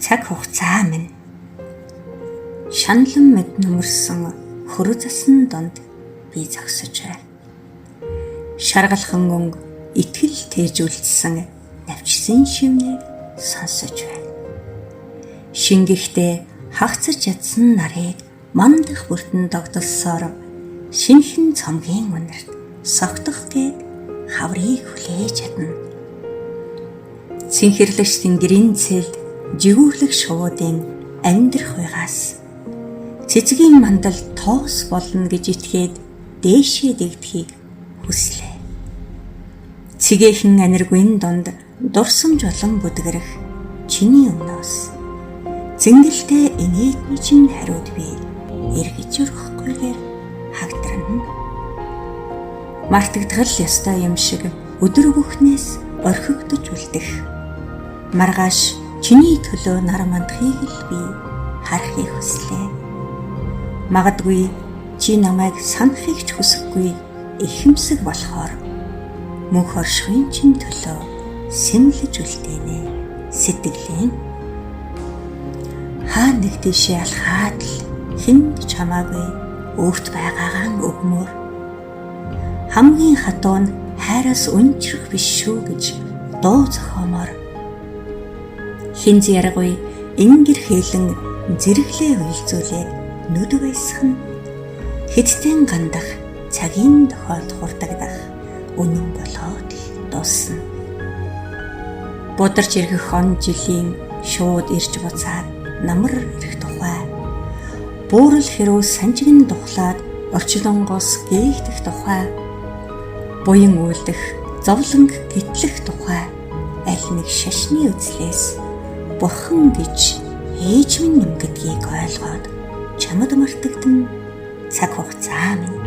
Цаг хугацаа минь шаналн мэд нүмерсэн хөрө засан донд би зогсож байна. Шаргалхан өнгө итгэл тээжүүлсэн навчсан шивнийг сонсож байна. Шингэхдээ хагцаж ядсан нарыг мандах бүртэн догдолсоор шинхэн цомгийн үнэрт согтох гээд хаврыг хүлээж чадна. Цэнхэрлэгч тэнгэрийн цэлд жигүүрлэх шуудын амьдрах уйгаас цэцгийн мандал тоос болно гэж итгээд дээшээ дэгдэхийг хүслээ. Цэгээхэн аниргын донд дурсамж болон бүдгэрэх чиний өмнөөс зингэлтэй инээдний чинь хариуд би эргэж өрөхгүйгээр хагдрана. Мартагдгал ёстой юм шиг өдөр бүхнээс орхигдож үлдэх. Маргааш чиний төлөө нар мандахыг л би харахыг хүслээ. Магадгүй чи намайг санахыг ч хүсэхгүй ихэмсэг болохоор мөнх оршихын чин төлөө сэмлэж үлдээнэ сэтгэлийн. Хаа нэг тийшээ алхаад л хэн ч хамаагүй өөрт байгаагаа өгмөр. Хамгийн хатуу нь хайраас өнчрөх биш шүү гэж дуу зохиомоор хинз яргагүй ингэр хээлэн зэрэглээ уйлзүүлээд нүд байсхан хэдтэн гандах цагийн тохиолд хурдагдах үнэн болоод л дуусна. Бударч ирэх он жилийн шууд ирж буцаад намар ирэх тухай, буурал хэрүү санжигн духлаад орчлонгоос гээгдэх тухай, буян үйлдэх зовлонг гэтлэх тухай аль нэг шашны үзлээс бурхан гэж ээж минь юм гэдгийг ойлгоод чамд мартагдсан цаг хугацаа минь.